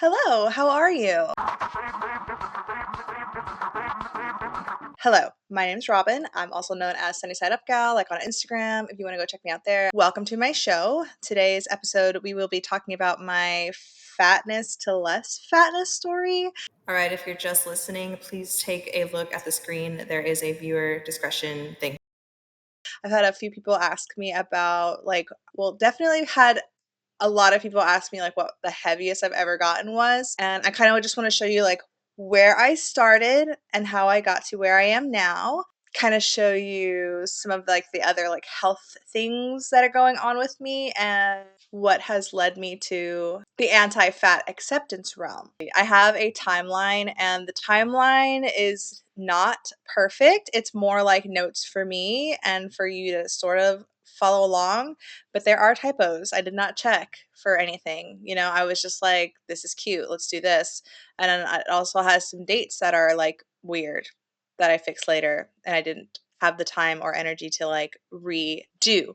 Hello, how are you? Hello, my name's Robin. I'm also known as Sunny Side Up Gal, like on Instagram, if you want to go check me out there. Welcome to my show. Today's episode, we will be talking about my fatness to less fatness story. All right, if you're just listening, please take a look at the screen. There is a viewer discretion thing. I've had a few people ask me about, definitely had a lot of people ask me like what the heaviest I've ever gotten was. And I kind of just want to show you like where I started and how I got to where I am now. Kind of show you some of like the other like health things that are going on with me and what has led me to the anti-fat acceptance realm. I have a timeline and the timeline is not perfect. It's more like notes for me and for you to sort of follow along, but there are typos. I did not check for anything. I was just like, this is cute. Let's do this. And then it also has some dates that are like weird that I fixed later. And I didn't have the time or energy to like redo.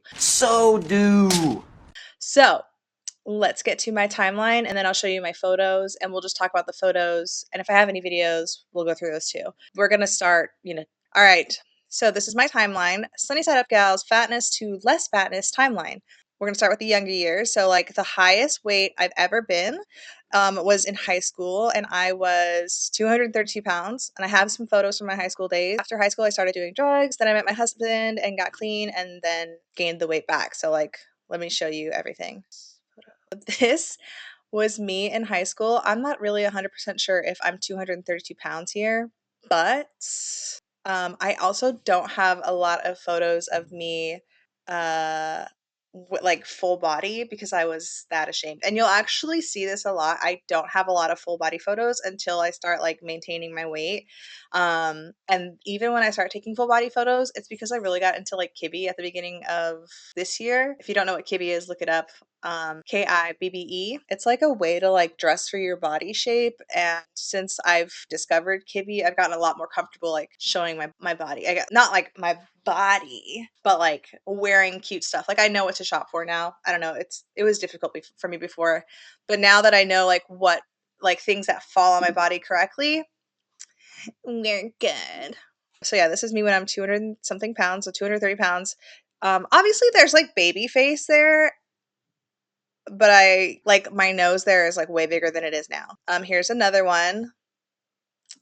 So let's get to my timeline and then I'll show you my photos and we'll just talk about the photos. And if I have any videos, we'll go through those too. We're going to start, all right. So this is my timeline, Sunny Side Up Gals, fatness to less fatness timeline. We're going to start with the younger years. So like the highest weight I've ever been was in high school and I was 232 pounds. And I have some photos from my high school days. After high school, I started doing drugs. Then I met my husband and got clean and then gained the weight back. So like, let me show you everything. This was me in high school. I'm not really 100% sure if I'm 232 pounds here, but I also don't have a lot of photos of me uh, like full body because I was that ashamed. And you'll actually see this a lot. I don't have a lot of full body photos until I start like maintaining my weight. And even when I start taking full body photos, it's because I really got into like Kibbe at the beginning of this year. If you don't know what Kibbe is, look it up. Kibbe. It's like a way to like dress for your body shape. And since I've discovered Kibbe, I've gotten a lot more comfortable like showing my body. I got not like my body, but like wearing cute stuff. Like I know what to shop for now. I don't know. It was difficult for me before, but now that I know like what like things that fall on my body correctly, we're good. So yeah, this is me when I'm 200 something pounds, so 230 pounds. Obviously there's like baby face there, but I like my nose there is like way bigger than it is now. Here's another one.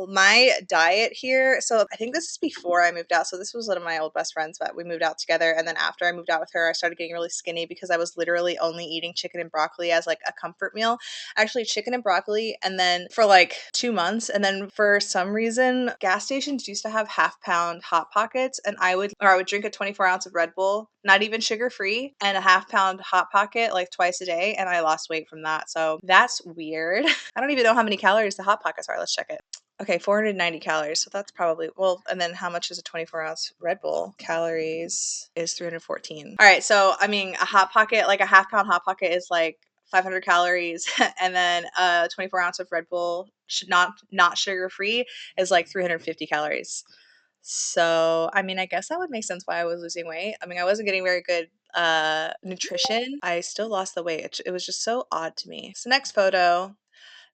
My diet here, so I think this is before I moved out. So this was one of my old best friends, but we moved out together. And then after I moved out with her, I started getting really skinny because I was literally only eating chicken and broccoli as like a comfort meal. Actually, chicken and broccoli, and then for like 2 months. And then for some reason, gas stations used to have half-pound Hot Pockets, and I would drink a 24-ounce of Red Bull, not even sugar-free, and a half-pound Hot Pocket like twice a day, and I lost weight from that. So that's weird. I don't even know how many calories the Hot Pockets are. Let's check it. Okay, 490 calories. So that's probably, well, and then how much is a 24-ounce Red Bull? Calories is 314. All right, so I mean, a Hot Pocket, like a half-pound Hot Pocket is like 500 calories, and then a 24-ounce of Red Bull, should not sugar-free, is like 350 calories. So, I mean, I guess that would make sense why I was losing weight. I mean, I wasn't getting very good nutrition. I still lost the weight. It was just so odd to me. So next photo.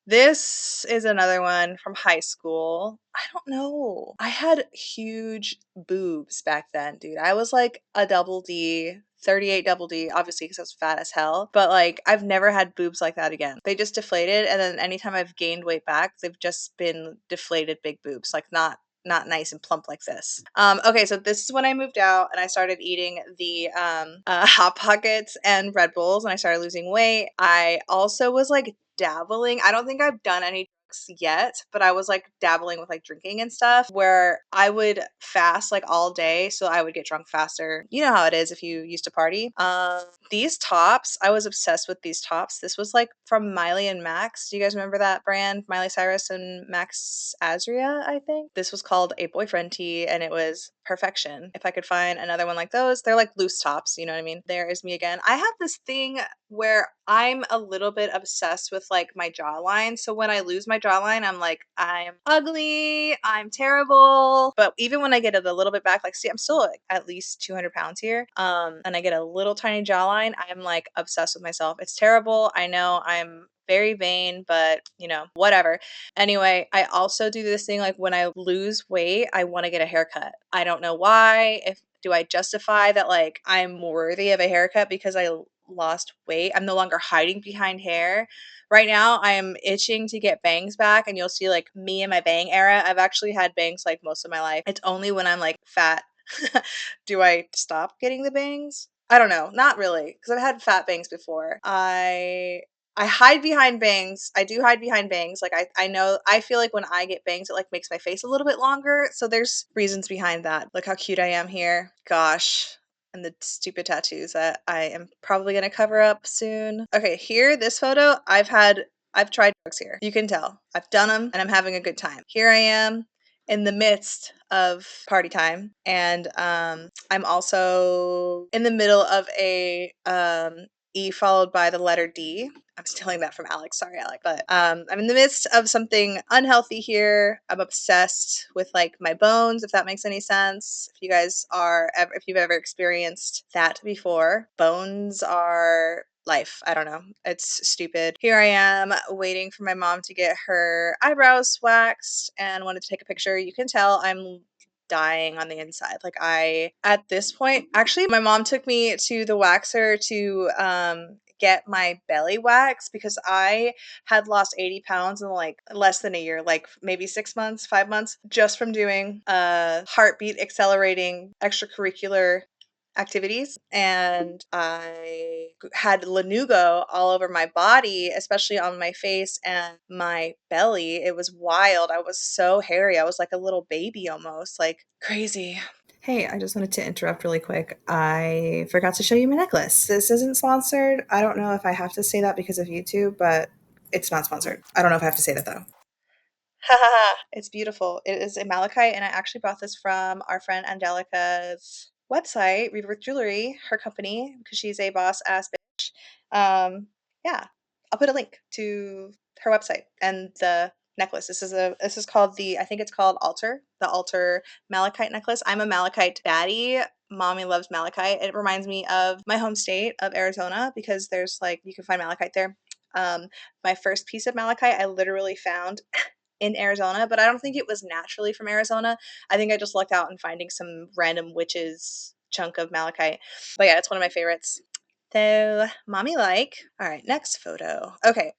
This is another one from high school. I don't know. I had huge boobs back then, dude. I was like a double D, 38 double D, obviously because I was fat as hell. But like, I've never had boobs like that again. They just deflated. And then anytime I've gained weight back, they've just been deflated big boobs, like not nice and plump like this. Okay, so this is when I moved out and I started eating the Hot Pockets and Red Bulls and I started losing weight. I also was like dabbling. I don't think I've done any drugs yet, but I was like dabbling with like drinking and stuff where I would fast like all day so I would get drunk faster. You know how it is if you used to party. These tops, I was obsessed with these tops. This was like from Miley and Max. Do you guys remember that brand? Miley Cyrus and Max Azria, I think. This was called a boyfriend tee and it was perfection. If I could find another one like those, they're like loose tops, you know what I mean? There is me again. I have this thing where I'm a little bit obsessed with like my jawline. So when I lose my jawline, I'm like, I'm ugly, I'm terrible. But even when I get it a little bit back, like, see, I'm still like at least 200 pounds here. And I get a little tiny jawline, I'm like obsessed with myself. It's terrible. I know I'm very vain, but you know, whatever. Anyway, I also do this thing like when I lose weight, I want to get a haircut. I don't know why. If do I justify that like I'm worthy of a haircut because I lost weight? I'm no longer hiding behind hair. Right now, I am itching to get bangs back, and you'll see like me in my bang era. I've actually had bangs like most of my life. It's only when I'm like fat do I stop getting the bangs? I don't know. Not really, because I've had fat bangs before. I hide behind bangs. I do hide behind bangs. Like I know I feel like when I get bangs, it like makes my face a little bit longer. So there's reasons behind that. Look how cute I am here. Gosh. And the stupid tattoos that I am probably gonna cover up soon. Okay, here, this photo, I've tried drugs here. You can tell. I've done them and I'm having a good time. Here I am in the midst of party time, and I'm also in the middle of a E followed by the letter D. I'm stealing that from Alex. Sorry, Alex. But I'm in the midst of something unhealthy here. I'm obsessed with like my bones, if that makes any sense. If you guys are, if you've ever experienced that before, bones are life. I don't know. It's stupid. Here I am waiting for my mom to get her eyebrows waxed and wanted to take a picture. You can tell I'm dying on the inside. Like at this point, actually, my mom took me to the waxer to get my belly waxed because I had lost 80 pounds in like less than a year, like maybe 6 months, 5 months, just from doing heartbeat accelerating extracurricular activities. And I had lanugo all over my body, especially on my face and my belly. It was wild. I was so hairy. I was like a little baby almost, like crazy. Hey, I just wanted to interrupt really quick. I forgot to show you my necklace. This isn't sponsored. I don't know if I have to say that because of YouTube, but it's not sponsored. I don't know if I have to say that though. It's beautiful. It is a malachite, and I actually bought this from our friend Angelica's website, Rebirth Jewelry, her company, because she's a boss ass bitch. Yeah, I'll put a link to her website and the necklace. This is called I think it's called the Altar malachite necklace. I'm a malachite baddie. Mommy loves malachite. It reminds me of my home state of Arizona because there's like you can find malachite there. My first piece of malachite I literally found in Arizona, but I don't think it was naturally from Arizona. I think I just lucked out in finding some random witch's chunk of malachite. But yeah, it's one of my favorites. So, mommy like. All right, next photo. Okay,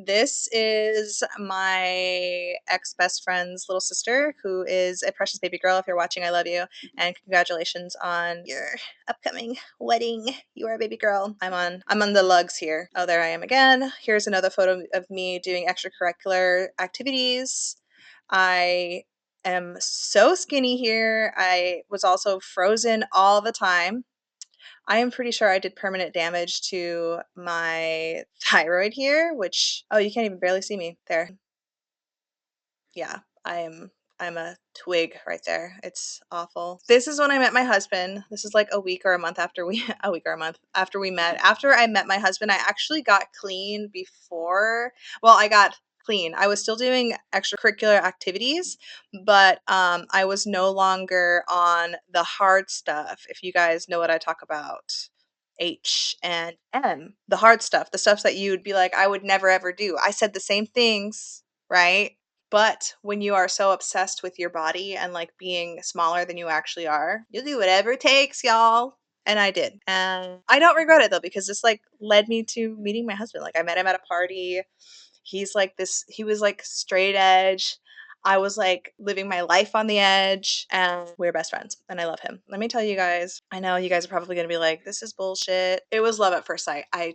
this is my ex-best friend's little sister, who is a precious baby girl. If you're watching, I love you, and congratulations on your upcoming wedding. You are a baby girl. I'm on the lugs here. Oh, there I am again. Here's another photo of me doing extracurricular activities. I am so skinny here. I was also frozen all the time. I am pretty sure I did permanent damage to my thyroid here, which, oh, you can't even barely see me there. Yeah, I'm a twig right there. It's awful. This is when I met my husband. This is like a week or a month after a week or a month after we met. After I met my husband, I actually got clean before, well, I got clean. I was still doing extracurricular activities, but I was no longer on the hard stuff, if you guys know what I talk about. H and M, the hard stuff, the stuff that you would be like, I would never ever do. I said the same things, right? But when you are so obsessed with your body and like being smaller than you actually are, you'll do whatever it takes, y'all. And I did. And I don't regret it though, because this like led me to meeting my husband. Like I met him at a party. He was like straight edge. I was like living my life on the edge, and we're best friends, and I love him. Let me tell you guys, I know you guys are probably going to be like, this is bullshit. It was love at first sight. I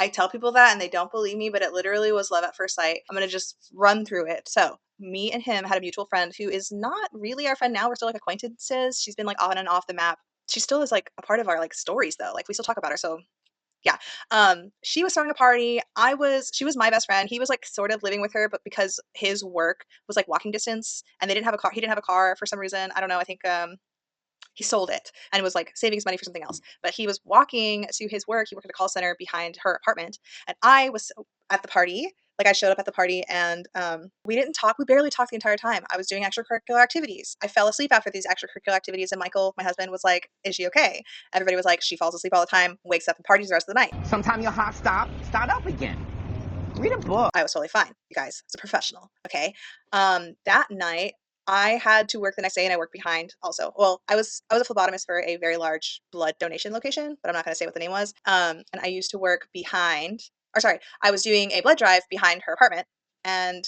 tell people that and they don't believe me, but it literally was love at first sight. I'm going to just run through it. So, me and him had a mutual friend who is not really our friend now. We're still like acquaintances. She's been like on and off the map. She still is like a part of our like stories though. Like we still talk about her. So yeah. She was throwing a party. She was my best friend. He was like sort of living with her, but because his work was like walking distance and they didn't have a car, he didn't have a car for some reason. I don't know. I think He sold it and was like saving his money for something else. But he was walking to his work. He worked at a call center behind her apartment. And I was at the party. Like, I showed up at the party and we didn't talk. We barely talked the entire time. I was doing extracurricular activities. I fell asleep after these extracurricular activities. And Michael, my husband, was like, is she okay? Everybody was like, she falls asleep all the time, wakes up and parties the rest of the night. Sometimes your heart start up again. Read a book. I was totally fine, you guys. It's a professional, okay? That night, I had to work the next day, and I worked behind also. Well, I was a phlebotomist for a very large blood donation location, but I'm not going to say what the name was. And I used to work behind, or sorry, I was doing a blood drive behind her apartment, and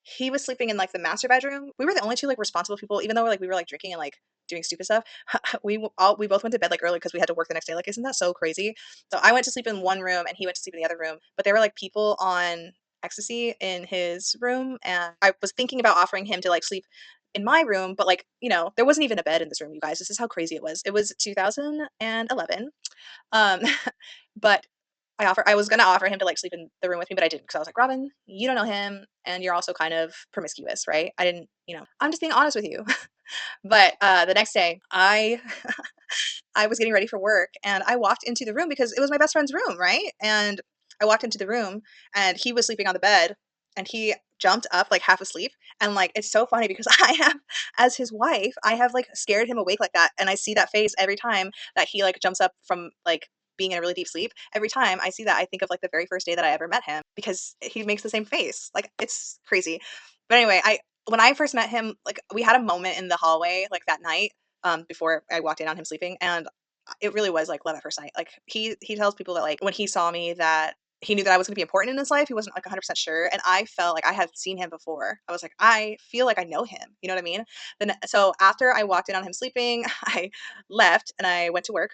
he was sleeping in like the master bedroom. We were the only two like responsible people, even though we were like drinking and like doing stupid stuff. We both went to bed like early because we had to work the next day. Like, isn't that so crazy? So I went to sleep in one room and he went to sleep in the other room. But there were like people on ecstasy in his room, and I was thinking about offering him to like sleep in my room, but like, there wasn't even a bed in this room, you guys. This is how crazy it was. It was 2011. Um, but I was gonna offer him to like sleep in the room with me, but I didn't because I was like, Robin, you don't know him, and you're also kind of promiscuous, right? I didn't, I'm just being honest with you. But the next day, I was getting ready for work and I walked into the room because it was my best friend's room, right? And I walked into the room and he was sleeping on the bed and he jumped up like half asleep. And like, it's so funny because as his wife, I have like scared him awake like that. And I see that face every time that he like jumps up from like being in a really deep sleep. Every time I see that, I think of like the very first day that I ever met him because he makes the same face. Like, it's crazy. But anyway, when I first met him, like, we had a moment in the hallway like that night before I walked in on him sleeping, and it really was like love at first sight. Like, he tells people that like when he saw me that he knew that I was going to be important in his life. He wasn't like 100% sure, and I felt like I had seen him before. I was like, I feel like I know him. You know what I mean? Then so after I walked in on him sleeping, I left and I went to work.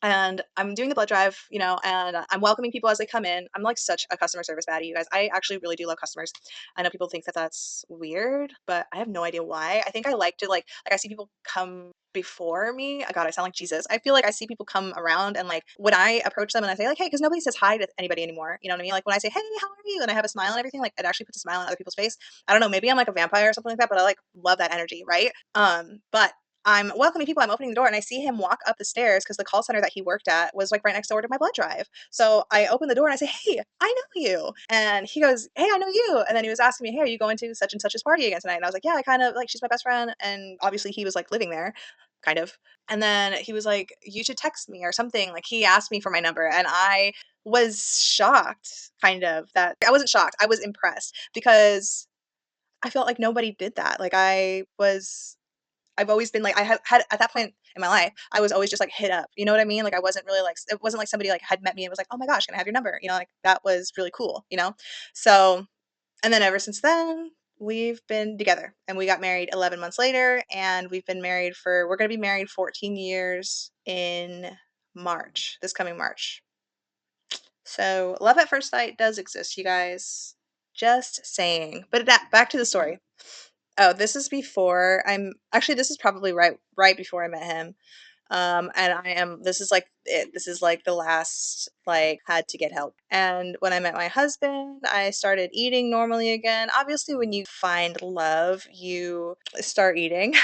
And I'm doing the blood drive, and I'm welcoming people as they come in. I'm like such a customer service baddie, you guys. I actually really do love customers. I know people think that that's weird, but I have no idea why. I think I like to like I see people come before me. Oh God, I sound like Jesus. I feel like I see people come around and like when I approach them and I say like, hey, because nobody says hi to anybody anymore. You know what I mean? Like when I say, hey, how are you? And I have a smile and everything, like it actually puts a smile on other people's face. I don't know, maybe I'm like a vampire or something like that, but I like love that energy, right? But I'm welcoming people. I'm opening the door and I see him walk up the stairs because the call center that he worked at was like right next door to my blood drive. So I open the door and I say, hey, I know you. And he goes, hey, I know you. And then he was asking me, hey, are you going to such and such's party again tonight? And I was like, yeah, I kind of like, she's my best friend. And obviously he was like living there, kind of. And then he was like, you should text me or something. Like he asked me for my number and I was shocked, kind of, that I wasn't shocked. I was impressed because I felt like nobody did that. Like I've always been like I have had at that point in my life, I was always just like hit up. You know what I mean? Like I wasn't really like it wasn't like somebody like had met me and was like, "Oh my gosh, can I have your number?" Like that was really cool. So, and then ever since then, we've been together and we got married 11 months later and we're going to be married 14 years in March, this coming March. So, love at first sight does exist, you guys. Just saying. But back to the story. Oh, this is before this is probably right before I met him. And this is like it. This is like the last like had to get help. And when I met my husband, I started eating normally again. Obviously, when you find love, you start eating.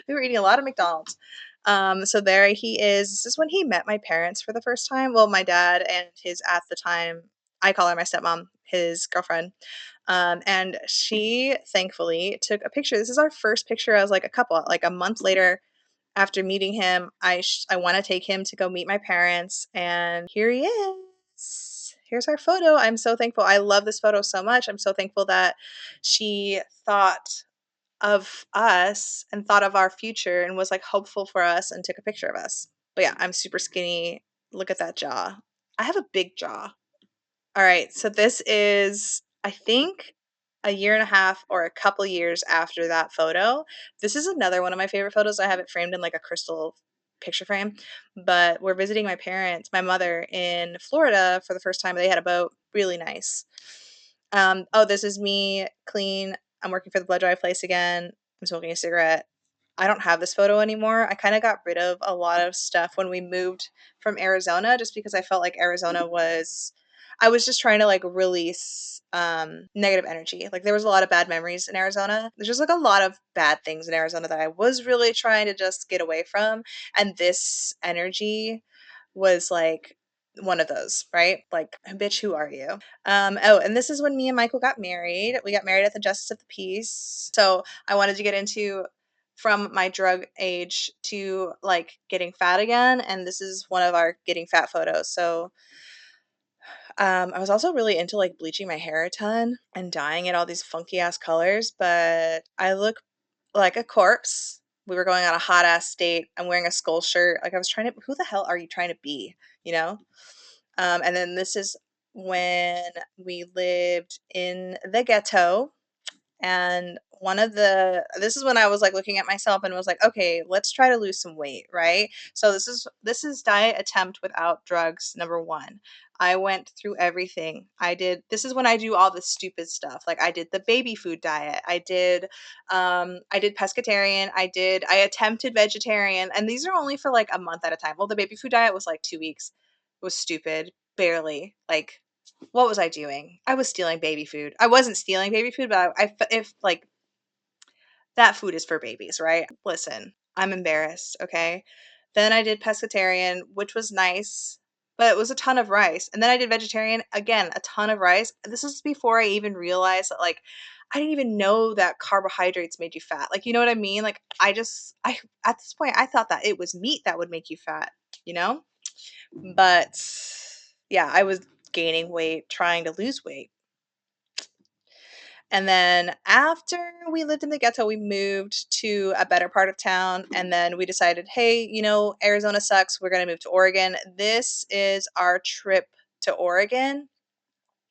We were eating a lot of McDonald's. So there he is. This is when he met my parents for the first time. Well, my dad and his at the time, I call her my stepmom, his girlfriend. And she thankfully took a picture. This is our first picture as like a couple. Like a month later, after meeting him, I want to take him to go meet my parents, and here he is. Here's our photo. I'm so thankful. I love this photo so much. I'm so thankful that she thought of us and thought of our future and was like hopeful for us and took a picture of us. But yeah, I'm super skinny. Look at that jaw. I have a big jaw. All right, so this is, I think, a year and a half or a couple years after that photo. This is another one of my favorite photos. I have it framed in like a crystal picture frame. But we're visiting my mother in Florida for the first time. They had a boat, really nice. Oh, this is me clean. I'm working for the blood drive place again. I'm smoking a cigarette. I don't have this photo anymore. I kind of got rid of a lot of stuff when we moved from Arizona just because I felt like Arizona was I was just trying to like release negative energy. Like there was a lot of bad memories in Arizona. There's just like a lot of bad things in Arizona that I was really trying to just get away from. And this energy was like one of those, right? Like, bitch, who are you? Oh, and this is when me and Michael got married. We got married at the Justice of the Peace. So I wanted to get into from my drug age to like getting fat again. And this is one of our getting fat photos. So I was also really into like bleaching my hair a ton and dyeing it all these funky ass colors, but I look like a corpse. We were going on a hot ass date. I'm wearing a skull shirt. Like I was trying to, who the hell are you trying to be? You know? And then this is when we lived in the ghetto. And this is when I was like looking at myself and was like, okay, let's try to lose some weight, right? So this is diet attempt without drugs number 1. I went through everything. This is when I do all the stupid stuff. Like I did the baby food diet. I did pescatarian. I attempted vegetarian, and these are only for like a month at a time. Well, the baby food diet was like 2 weeks. It was stupid. Barely. Like what was I doing? I was stealing baby food. I wasn't stealing baby food, but if like that food is for babies, right? Listen, I'm embarrassed, okay? Then I did pescatarian, which was nice, but it was a ton of rice. And then I did vegetarian, again, a ton of rice. This is before I even realized that like I didn't even know that carbohydrates made you fat. Like, you know what I mean? Like I at this point I thought that it was meat that would make you fat, you know? But yeah, I was gaining weight, trying to lose weight. And then after we lived in the ghetto, we moved to a better part of town. And then we decided, hey, Arizona sucks. We're going to move to Oregon. This is our trip to Oregon.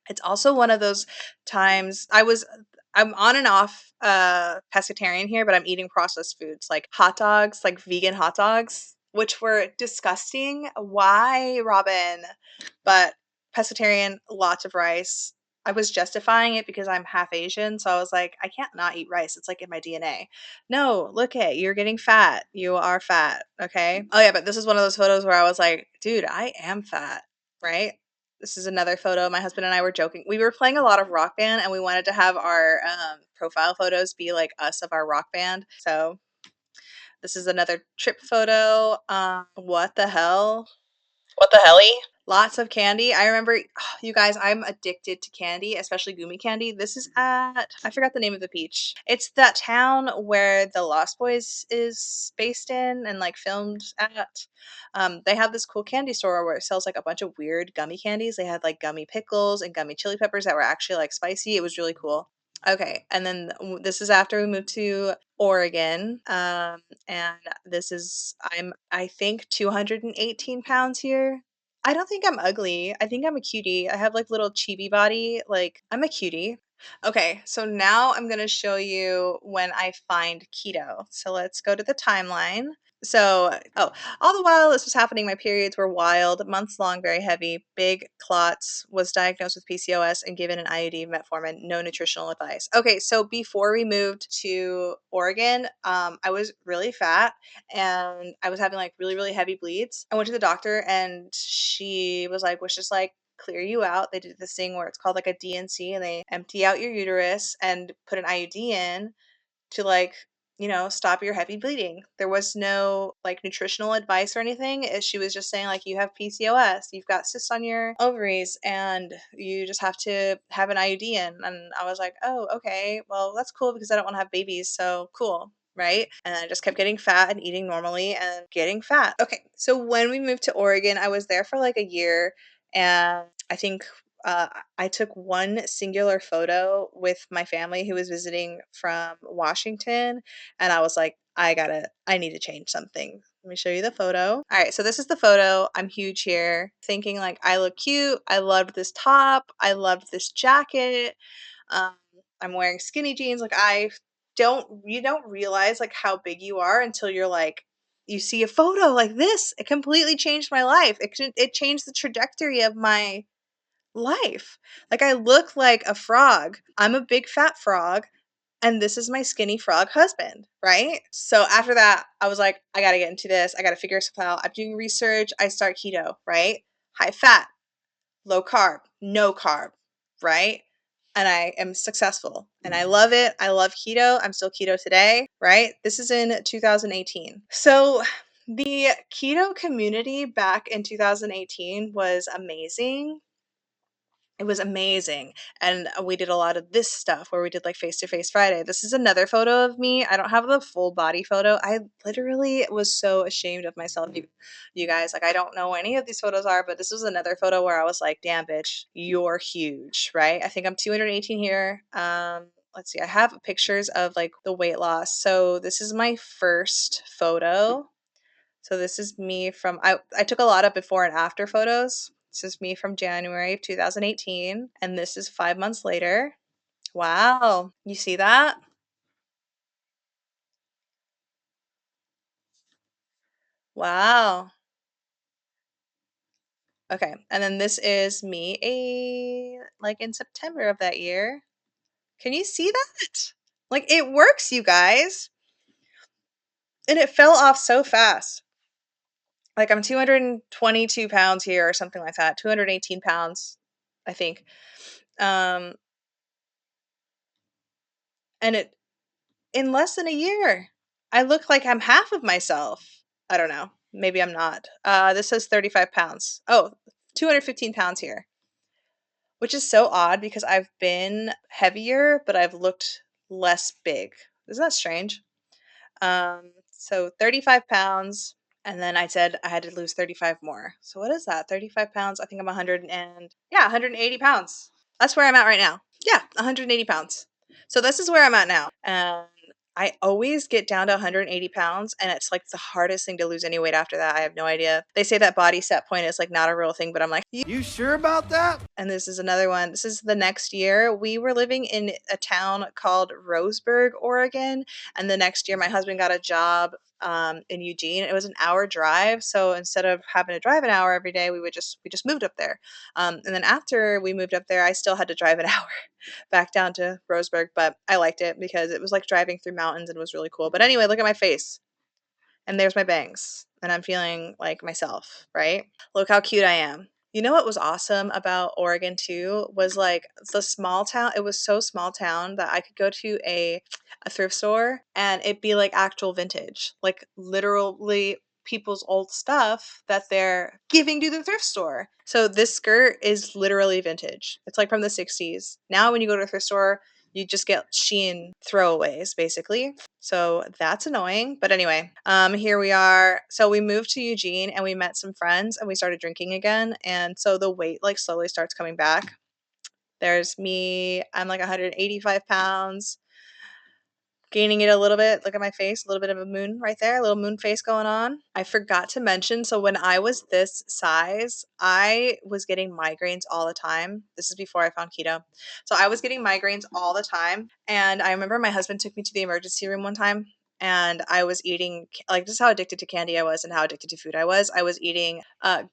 It's also one of those times I'm on and off pescatarian here, but I'm eating processed foods like hot dogs, like vegan hot dogs, which were disgusting. Why, Robin? But pescatarian, lots of rice. I was justifying it because I'm half Asian, so I was like, I can't not eat rice. It's like in my DNA. No, look at you're getting fat. You are fat. Okay. Oh yeah, but this is one of those photos where I was like, dude, I am fat, right? This is another photo. My husband and I were joking. We were playing a lot of Rock Band, and we wanted to have our profile photos be like us of our rock band. So this is another trip photo. What the hell? What the helly? Lots of candy. I remember, you guys, I'm addicted to candy, especially gummy candy. This is I forgot the name of the beach. It's that town where the Lost Boys is based in and like filmed at. They have this cool candy store where it sells like a bunch of weird gummy candies. They had like gummy pickles and gummy chili peppers that were actually like spicy. It was really cool. Okay, and then this is after we moved to Oregon, and I think 218 pounds here. I don't think I'm ugly. I think I'm a cutie. I have like little chibi body. Like I'm a cutie. Okay, so now I'm gonna show you when I find keto. So let's go to the timeline. So, all the while this was happening, my periods were wild, months long, very heavy, big clots, was diagnosed with PCOS and given an IUD, metformin, no nutritional advice. Okay, so before we moved to Oregon, I was really fat and I was having like really, really heavy bleeds. I went to the doctor and she was like, was just like, clear you out. They did this thing where it's called like a DNC and they empty out your uterus and put an IUD in to like stop your heavy bleeding. There was no like nutritional advice or anything. She was just saying like you have PCOS, you've got cysts on your ovaries, and you just have to have an IUD in. And I was like, oh, okay, well that's cool because I don't want to have babies, so cool. Right. And I just kept getting fat and eating normally and getting fat. Okay. So when we moved to Oregon, I was there for like a year. And I think uh, I took one singular photo with my family who was visiting from Washington, and I was like, I need to change something. Let me show you the photo. All right, so this is the photo. I'm huge here, thinking like I look cute. I loved this top. I loved this jacket. Um, I'm wearing skinny jeans. Like you don't realize like how big you are until you're like you see a photo like this. It completely changed my life. It changed the trajectory of my life. Like I look like a frog. I'm a big fat frog and this is my skinny frog husband, right? So after that, I was like, I got to get into this. I got to figure stuff out. I'm doing research. I start keto, right? High fat. low carb, no carb, right? And I am successful and I love it. I love keto. I'm still keto today, right? This is in 2018. So the keto community back in 2018 was amazing. It was amazing. And we did a lot of this stuff where we did like face to face Friday. This is another photo of me. I don't have the full body photo. I literally was so ashamed of myself, you guys. Like, I don't know what any of these photos are, but this was another photo where I was like, damn, bitch, you're huge, right? I think I'm 218 here. Let's see. I have pictures of like the weight loss. So this is my first photo. So this is me from I took a lot of before and after photos. This is me from January of 2018 and this is 5 months later. Wow. You see that? Wow. Okay. And then this is me like in September of that year. Can you see that? Like it works, you guys. And it fell off so fast. Like I'm 222 pounds here or something like that. 218 pounds, I think. Um and it in less than a year. I look like I'm half of myself. I don't know. Maybe I'm not. This says 35 pounds. Oh, 215 pounds here, which is so odd because I've been heavier, but I've looked less big. Isn't that strange? So 35 pounds. And then I said I had to lose 35 more. So what is that? 35 pounds. I think I'm 100 and yeah, 180 pounds. That's where I'm at right now. Yeah, 180 pounds. So this is where I'm at now. And I always get down to 180 pounds, and it's like the hardest thing to lose any weight after that. I have no idea. They say that body set point is like not a real thing, but I'm like, you sure about that? And this is another one. This is the next year. We were living in a town called Roseburg, Oregon. And the next year, my husband got a job in Eugene. It was an hour drive. So instead of having to drive an hour every day, we just moved up there. And then after we moved up there, I still had to drive an hour back down to Roseburg, but I liked it because it was like driving through mountains and it was really cool. But anyway, look at my face. And there's my bangs. And I'm feeling like myself, right? Look how cute I am. You know what was awesome about Oregon too was like the small town. It was so small town that I could go to a thrift store and it'd be like actual vintage, like literally people's old stuff that they're giving to the thrift store. So this skirt is literally vintage. It's like from the 60s. Now when you go to a thrift store, you just get Shein throwaways basically. So that's annoying. But anyway, here we are. So we moved to Eugene and we met some friends and we started drinking again. And so the weight like slowly starts coming back. There's me. I'm like 185 pounds, gaining it a little bit. Look at my face, a little bit of a moon right there, a little moon face going on. I forgot to mention, so when I was this size, I was getting migraines all the time. This is before I found keto. So I was getting migraines all the time. And I remember my husband took me to the emergency room one time and I was eating like this is how addicted to candy I was and how addicted to food I was. I was eating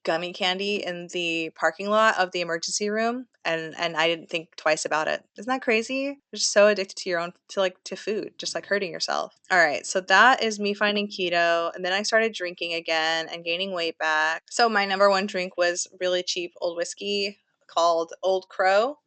gummy candy in the parking lot of the emergency room and I didn't think twice about it. Isn't that crazy? You're just so addicted to your own to food, just like hurting yourself. All right, so that is me finding keto and then I started drinking again and gaining weight back. So my number one drink was really cheap old whiskey called Old Crow.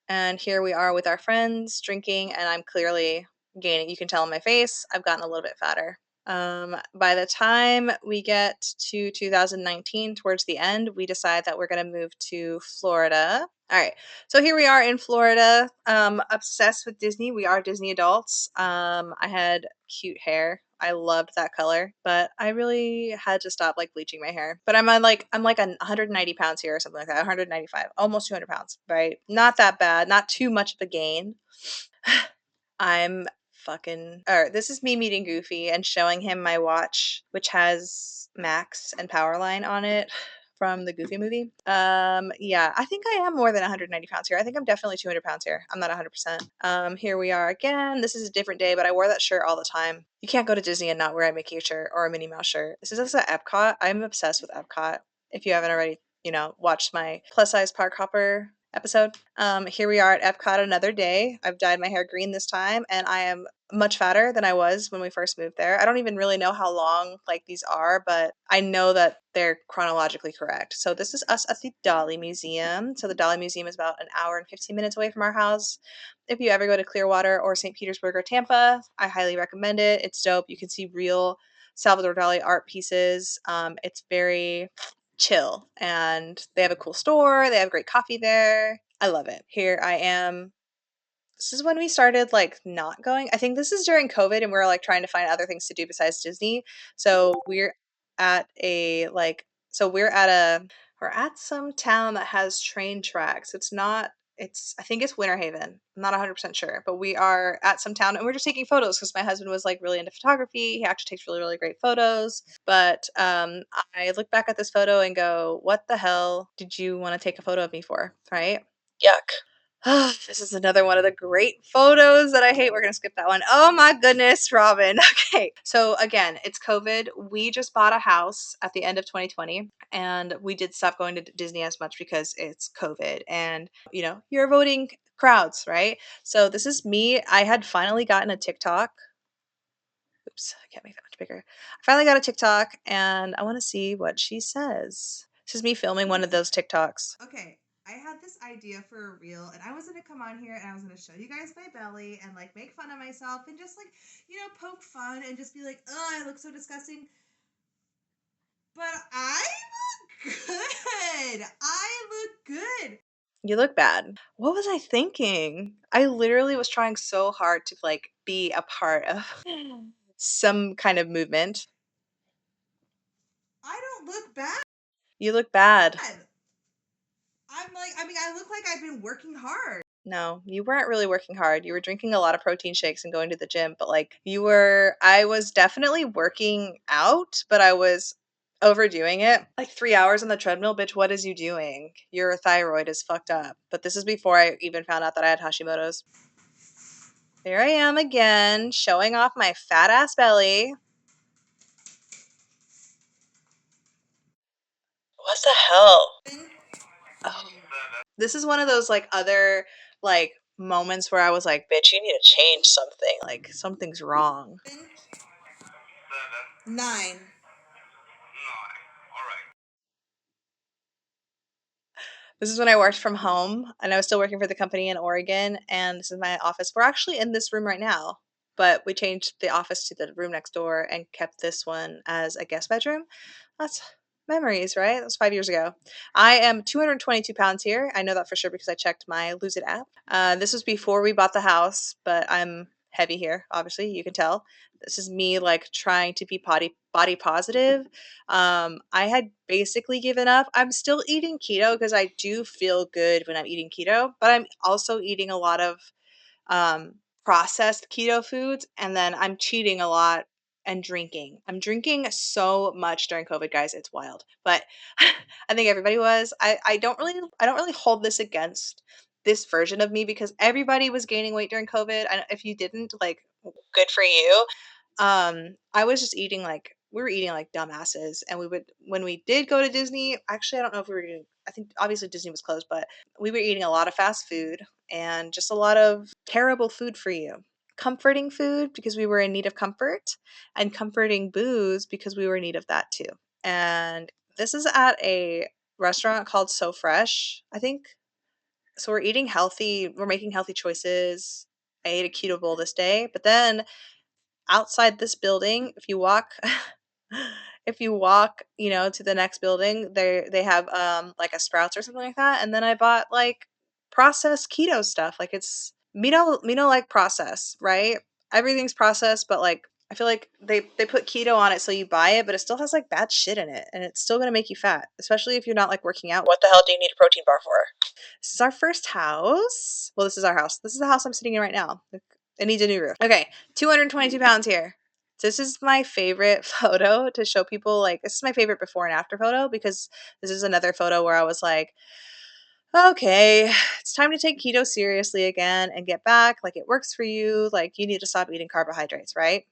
And here we are with our friends drinking, and I'm clearly gaining. You can tell in my face, I've gotten a little bit fatter. By the time we get to 2019, towards the end, we decide that we're going to move to Florida. All right, so here we are in Florida, obsessed with Disney. We are Disney adults. I had cute hair. I loved that color, but I really had to stop like bleaching my hair. But I'm like 190 pounds here or something like that. 195, almost 200 pounds, right? Not that bad, not too much of a gain. I'm fucking. Or this is me meeting Goofy and showing him my watch, which has Max and Powerline on it from the Goofy movie. Yeah, I think I am more than 190 pounds here. I think I'm definitely 200 pounds here. I'm not 100%. Here we are again. This is a different day, but I wore that shirt all the time. You can't go to Disney and not wear a Mickey shirt or a Minnie Mouse shirt. This is also at Epcot. I'm obsessed with Epcot. If you haven't already, watched my plus size park hopper episode. Here we are at Epcot another day. I've dyed my hair green this time, and I am much fatter than I was when we first moved there. I don't even really know how long like these are, but I know that they're chronologically correct. So this is us at the Dolly Museum. So the Dolly Museum is about an hour and 15 minutes away from our house. If you ever go to Clearwater or St. Petersburg or Tampa, I highly recommend it. It's dope. You can see real Salvador Dali art pieces. It's very chill, and they have a cool store. They have great coffee there. I love it. Here I am. This is when we started like not going. I think this is during COVID, and we are like trying to find other things to do besides Disney. So at a like we're at some town that has train tracks. I think it's Winter Haven. I'm not 100% sure, but we are at some town and we're just taking photos because my husband was like really into photography. He actually takes really, really great photos. But I look back at this photo and go, what the hell did you want to take a photo of me for? Right? Yuck. This is another one of the great photos that I hate. We're going to skip that one. Oh my goodness, Robin. Okay. So again, it's COVID. We just bought a house at the end of 2020 and we did stop going to Disney as much because it's COVID and, you're voting crowds, right? So this is me. I had finally gotten a TikTok. Oops, I can't make that much bigger. I finally got a TikTok and I want to see what she says. This is me filming one of those TikToks. Okay, I had this idea for a reel and I was going to come on here and I was going to show you guys my belly and like make fun of myself and just like, poke fun and just be like, oh, I look so disgusting. But I look good. I look good. You look bad. What was I thinking? I literally was trying so hard to like be a part of some kind of movement. I don't look bad. You look bad. I look like I've been working hard. No, you weren't really working hard. You were drinking a lot of protein shakes and going to the gym, but like I was definitely working out, but I was overdoing it. Like 3 hours on the treadmill, bitch, what is you doing? Your thyroid is fucked up. But this is before I even found out that I had Hashimoto's. There I am again, showing off my fat ass belly. What the hell? Oh. This is one of those like other like moments where I was like, bitch, you need to change something. Like something's wrong. 9. This is when I worked from home and I was still working for the company in Oregon, and this is my office. We're actually in this room right now, but we changed the office to the room next door and kept this one as a guest bedroom. That's memories, right? That was 5 years ago. I am 222 pounds here. I know that for sure because I checked my Lose It app. This was before we bought the house, but I'm heavy here, obviously. You can tell. This is me like trying to be body positive. I had basically given up. I'm still eating keto because I do feel good when I'm eating keto, but I'm also eating a lot of um, processed keto foods, and then I'm cheating a lot and drinking. I'm drinking so much during COVID, guys. It's wild. But I think everybody was. I don't really hold this against this version of me because everybody was gaining weight during COVID. And if you didn't, like, good for you. I was just eating like we were eating like dumbasses, and we would when we did go to Disney. Actually, I don't know if we were eating. I think obviously Disney was closed, but we were eating a lot of fast food and just a lot of terrible food for you. Comforting food because we were in need of comfort, and comforting booze because we were in need of that too. And this is at a restaurant called So Fresh, I think. So we're eating healthy, we're making healthy choices. I ate a keto bowl this day, but then outside this building, if you walk, to the next building, they have like a Sprouts or something like that. And then I bought like processed keto stuff. Like it's me no like process, right? Everything's processed, but like I feel like they put keto on it so you buy it, but it still has like bad shit in it and it's still gonna make you fat, especially if you're not like working out. What the hell do you need a protein bar for? This is our first house. Well, this is our house. This is the house I'm sitting in right now. It needs a new roof. Okay, 222 pounds here. This is my favorite photo to show people. Like, this is my favorite before and after photo because this is another photo where I was like, okay, it's time to take keto seriously again and get back. Like, it works for you. Like, you need to stop eating carbohydrates, right?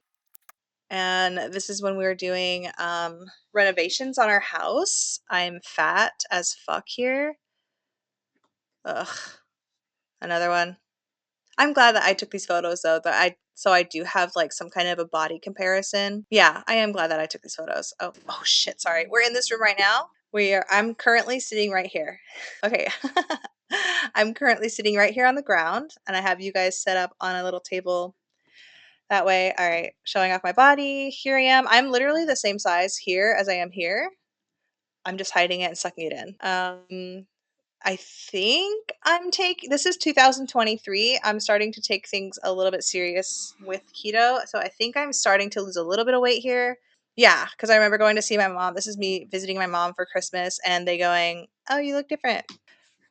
And this is when we were doing renovations on our house. I'm fat as fuck here. Ugh, another one. I'm glad that I took these photos though, so I do have like some kind of a body comparison. Yeah, I am glad that I took these photos. Oh shit, sorry. We're in this room right now. I'm currently sitting right here. Okay. I'm currently sitting right here on the ground and I have you guys set up on a little table that way. All right, showing off my body. Here I am. I'm literally the same size here as I am here. I'm just hiding it and sucking it in. I think I'm taking this is 2023. I'm starting to take things a little bit serious with keto. So I think I'm starting to lose a little bit of weight here. Yeah, because I remember going to see my mom. This is me visiting my mom for Christmas and they going, "Oh, you look different."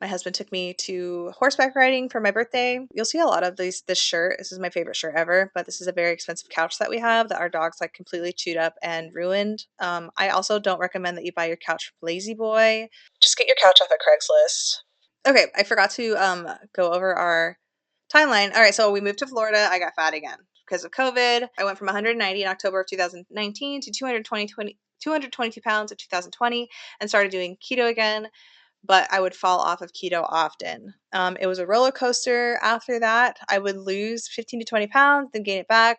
My husband took me to horseback riding for my birthday. You'll see a lot of this shirt. This is my favorite shirt ever, but this is a very expensive couch that we have that our dogs like completely chewed up and ruined. I also don't recommend that you buy your couch from Lazy Boy. Just get your couch off at Craigslist. Okay, I forgot to go over our timeline. All right, so we moved to Florida. I got fat again because of COVID. I went from 190 in October of 2019 to 222 pounds in 2020 and started doing keto again, but I would fall off of keto often. It was a roller coaster after that. I would lose 15 to 20 pounds, then gain it back,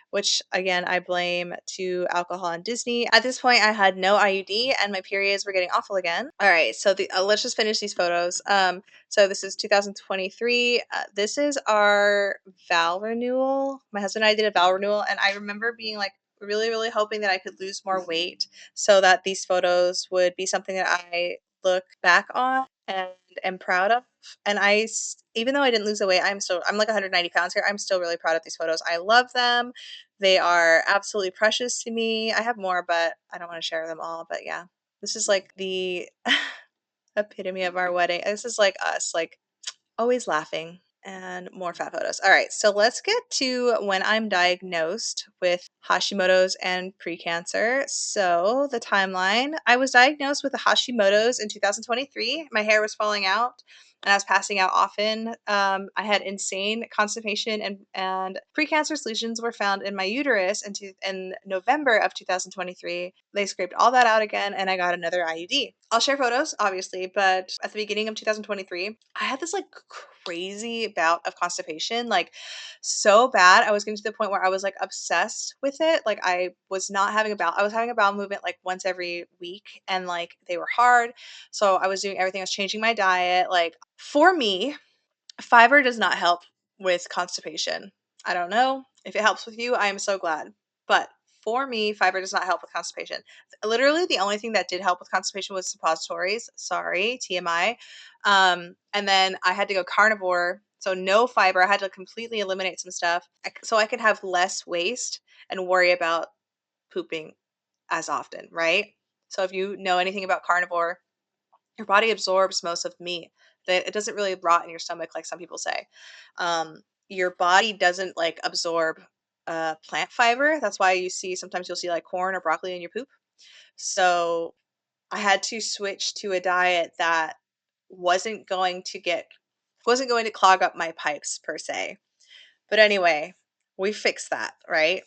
which again I blame to alcohol and Disney. At this point, I had no IUD and my periods were getting awful again. All right, so let's just finish these photos. So this is 2023. This is our vow renewal. My husband and I did a vow renewal, and I remember being like really, really hoping that I could lose more weight so that these photos would be something that I look back on and am proud of. And even though I didn't lose the weight, I'm like 190 pounds here. I'm still really proud of these photos. I love them. They are absolutely precious to me. I have more, but I don't want to share them all. But yeah, this is like the epitome of our wedding. This is like us, like always laughing and more fat photos. All right, so let's get to when I'm diagnosed with Hashimoto's and precancer. So the timeline, I was diagnosed with the Hashimoto's in 2023. My hair was falling out and I was passing out often. I had insane constipation and precancerous lesions were found in my uterus in November of 2023. They scraped all that out again and I got another IUD. I'll share photos, obviously, but at the beginning of 2023, I had this like crazy bout of constipation, like so bad. I was getting to the point where I was like obsessed with it. Like I was not having a bowel, I was having a bowel movement like once every week and like they were hard. So I was doing everything. I was changing my diet. Like for me, fiber does not help with constipation. I don't know if it helps with you. I am so glad. But for me, fiber does not help with constipation. Literally, the only thing that did help with constipation was suppositories. Sorry, TMI. And then I had to go carnivore, so no fiber. I had to completely eliminate some stuff so I could have less waste and worry about pooping as often, right? So if you know anything about carnivore, your body absorbs most of meat. That it doesn't really rot in your stomach like some people say. Your body doesn't like absorb plant fiber. That's why sometimes you'll see like corn or broccoli in your poop. So I had to switch to a diet that wasn't going to clog up my pipes per se. But anyway, we fixed that, right?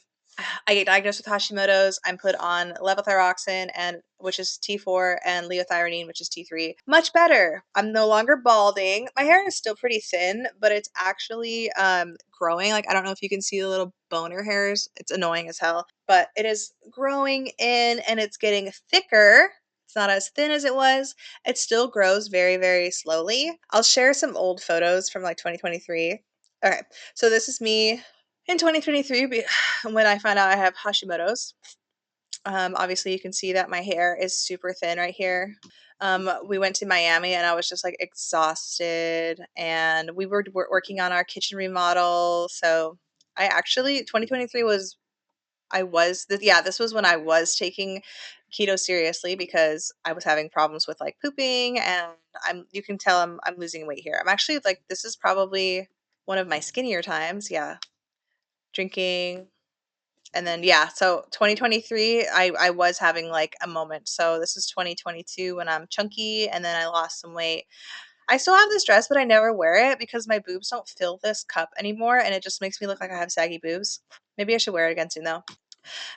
I get diagnosed with Hashimoto's. I'm put on levothyroxine, which is T4, and liothyronine, which is T3. Much better. I'm no longer balding. My hair is still pretty thin, but it's actually growing. Like I don't know if you can see the little boner hairs. It's annoying as hell, but it is growing in, and it's getting thicker. It's not as thin as it was. It still grows very, very slowly. I'll share some old photos from like 2023. Okay, so this is me in 2023 when I found out I have Hashimoto's. Obviously, you can see that my hair is super thin right here. We went to Miami and I was just like exhausted, and we were working on our kitchen remodel. So 2023 this was when I was taking keto seriously because I was having problems with like pooping, and you can tell I'm losing weight here. I'm actually like, this is probably one of my skinnier times. Yeah, drinking. And then yeah, so 2023 I was having like a moment. So this is 2022 when I'm chunky and then I lost some weight. I still have this dress, but I never wear it because my boobs don't fill this cup anymore and it just makes me look like I have saggy boobs. Maybe I should wear it again soon though.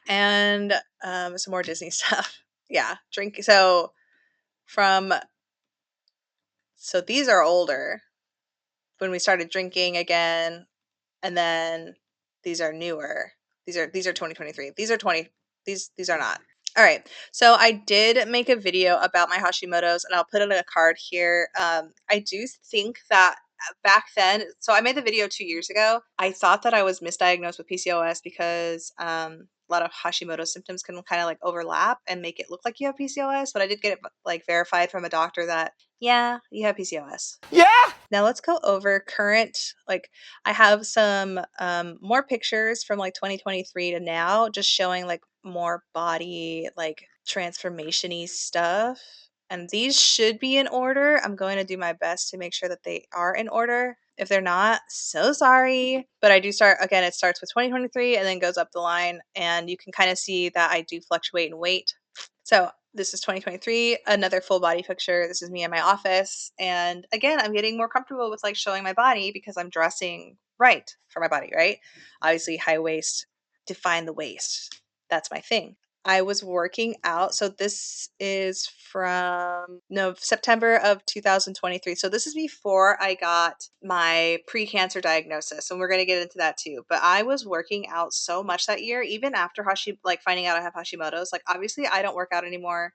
And some more Disney stuff. Yeah, drink. So from So these are older when we started drinking again, and then these are newer. These are 2023. These are 20. These are not. All right. So I did make a video about my Hashimoto's, and I'll put it in a card here. I do think that back then, so I made the video 2 years ago. I thought that I was misdiagnosed with PCOS because a lot of Hashimoto symptoms can kind of like overlap and make it look like you have PCOS. But I did get it like verified from a doctor that yeah, you have PCOS. Yeah? Now let's go over current, like I have some more pictures from like 2023 to now, just showing like more body, like transformation-y stuff. And these should be in order. I'm going to do my best to make sure that they are in order. If they're not, so sorry. But I do start, again, it starts with 2023 and then goes up the line. And you can kind of see that I do fluctuate in weight. So this is 2023, another full body picture. This is me in my office. And again, I'm getting more comfortable with like showing my body because I'm dressing right for my body, right? Obviously, high waist, define the waist. That's my thing. I was working out. So this is from no September of 2023. So this is before I got my precancer diagnosis, and we're going to get into that too. But I was working out so much that year, even after like finding out I have Hashimoto's. Like obviously, I don't work out anymore.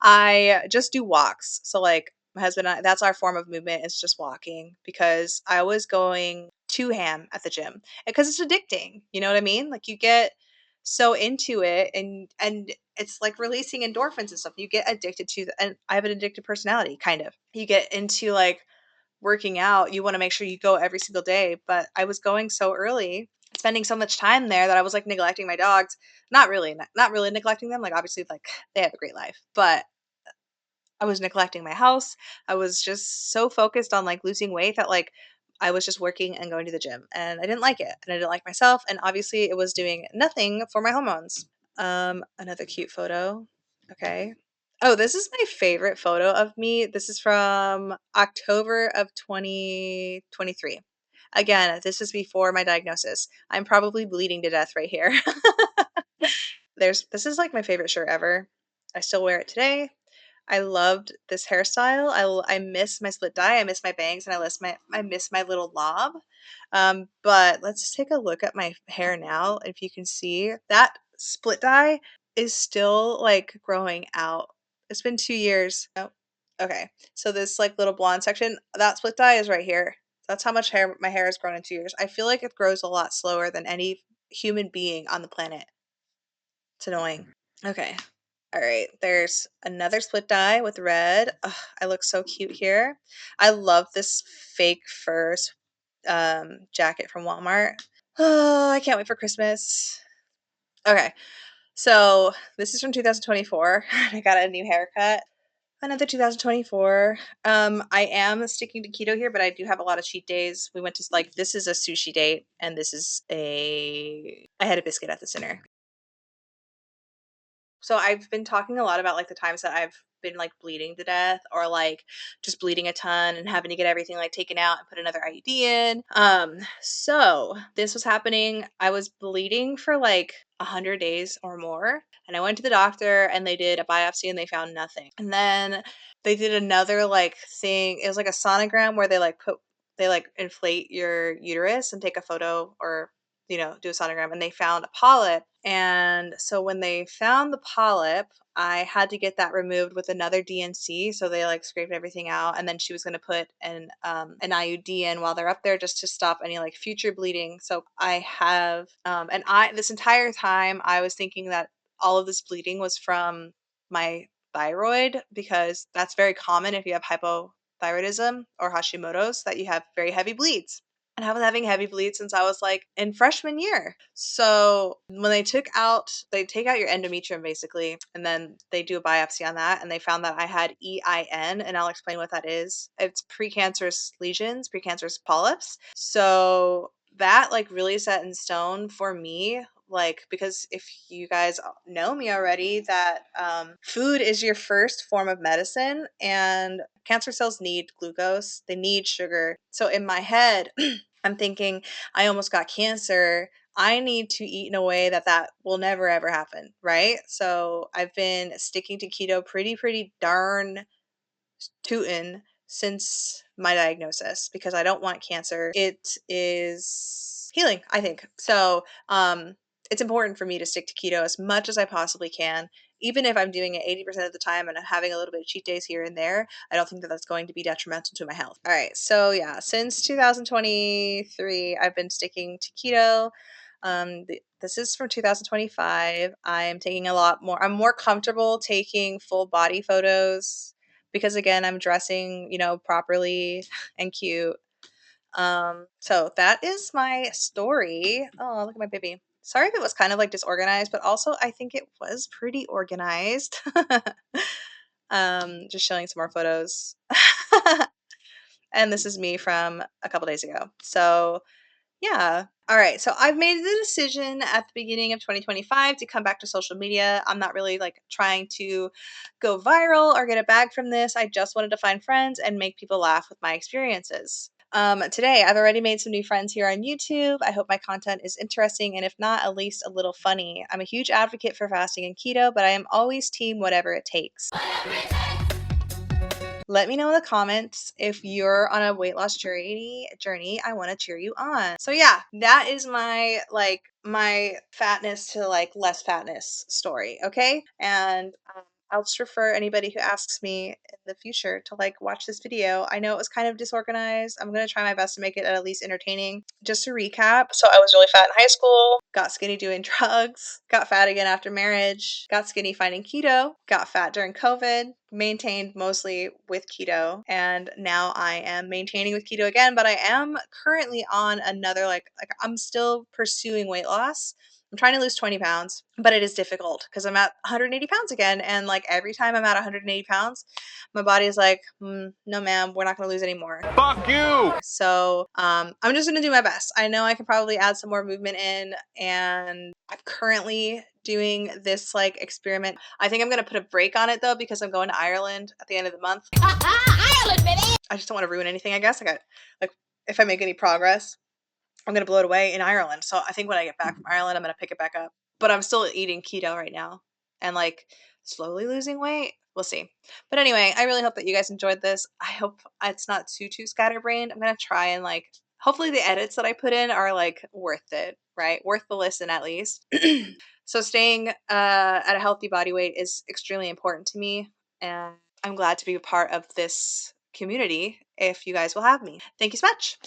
I just do walks. So like my husband and I, that's our form of movement is just walking because I was going too ham at the gym because it's addicting. You know what I mean? Like you get so into it and it's like releasing endorphins and stuff. You get addicted to and I have an addictive personality kind of. You get into like working out, you want to make sure you go every single day, but I was going so early, spending so much time there that I was like neglecting my dogs. Not really neglecting them. Like obviously like they have a great life, but I was neglecting my house. I was just so focused on like losing weight that like I was just working and going to the gym and I didn't like it and I didn't like myself and obviously it was doing nothing for my hormones. Another cute photo. Okay. Oh, this is my favorite photo of me. This is from October of 2023. Again, this is before my diagnosis. I'm probably bleeding to death right here. This is like my favorite shirt ever. I still wear it today. I loved this hairstyle. I miss my split dye. I miss my bangs, and I miss my little lob. But let's take a look at my hair now. If you can see that split dye is still like growing out. It's been 2 years. Oh, okay. So this like little blonde section, that split dye is right here. That's how much hair my hair has grown in 2 years. I feel like it grows a lot slower than any human being on the planet. It's annoying. Okay. All right. There's another split dye with red. Ugh, I look so cute here. I love this fake fur jacket from Walmart. Oh, I can't wait for Christmas. Okay. So this is from 2024. I got a new haircut. Another 2024. I am sticking to keto here, but I do have a lot of cheat days. We went to like this is a sushi date, and this is I had a biscuit at the dinner. So I've been talking a lot about like the times that I've been like bleeding to death or like just bleeding a ton and having to get everything like taken out and put another IUD in. So this was happening. I was bleeding for like 100 days or more. And I went to the doctor and they did a biopsy and they found nothing. And then they did another like thing. It was like a sonogram where they like inflate your uterus and take a photo or do a sonogram and they found a polyp. And so when they found the polyp, I had to get that removed with another DNC. So they like scraped everything out and then she was going to put an IUD in while they're up there just to stop any like future bleeding. So I have and I this entire time I was thinking that all of this bleeding was from my thyroid because that's very common if you have hypothyroidism or Hashimoto's that you have very heavy bleeds. And I was having heavy bleeds since I was like in freshman year. So when they take out your endometrium basically, and then they do a biopsy on that, and they found that I had EIN, and I'll explain what that is. It's precancerous lesions, precancerous polyps. So that like really set in stone for me like because if you guys know me already that food is your first form of medicine and cancer cells need glucose, they need sugar. So in my head I'm thinking I almost got cancer, I need to eat in a way that will never ever happen, right? So I've been sticking to keto pretty darn gluten since my diagnosis because I don't want cancer. It is healing, I think. So, it's important for me to stick to keto as much as I possibly can. Even if I'm doing it 80% of the time and I'm having a little bit of cheat days here and there, I don't think that that's going to be detrimental to my health. All right. So, yeah, since 2023, I've been sticking to keto. This is from 2025. I'm taking a lot more, I'm more comfortable taking full body photos because again, I'm dressing, properly and cute. So that is my story. Oh, look at my baby. Sorry if it was kind of like disorganized, but also I think it was pretty organized. Just showing some more photos. And this is me from a couple days ago. So yeah. All right. So I've made the decision at the beginning of 2025 to come back to social media. I'm not really like trying to go viral or get a bag from this. I just wanted to find friends and make people laugh with my experiences. Today, I've already made some new friends here on YouTube. I hope my content is interesting and if not, at least a little funny. I'm a huge advocate for fasting and keto, but I am always team whatever it takes. Let me know in the comments if you're on a weight loss journey. I want to cheer you on. So yeah, that is my fatness to like less fatness story, okay? And I'll just refer anybody who asks me in the future to like watch this video. I know it was kind of disorganized. I'm going to try my best to make it at least entertaining. Just to recap, so I was really fat in high school, got skinny doing drugs, got fat again after marriage, got skinny finding keto, got fat during COVID, maintained mostly with keto, and now I am maintaining with keto again, but I am currently on another like I'm still pursuing weight loss. I'm trying to lose 20 pounds, but it is difficult because I'm at 180 pounds again. And like every time I'm at 180 pounds, my body is like, no, ma'am, we're not going to lose any more. Fuck you! So I'm just going to do my best. I know I can probably add some more movement in, and I'm currently doing this like experiment. I think I'm going to put a break on it though because I'm going to Ireland at the end of the month. Ireland, baby! I just don't want to ruin anything, I guess. Like if I make any progress, I'm going to blow it away in Ireland. So I think when I get back from Ireland, I'm going to pick it back up. But I'm still eating keto right now and like slowly losing weight. We'll see. But anyway, I really hope that you guys enjoyed this. I hope it's not too scatterbrained. I'm going to try and like, hopefully the edits that I put in are like worth it, right? Worth the listen at least. So staying at a healthy body weight is extremely important to me. And I'm glad to be a part of this community if you guys will have me. Thank you so much.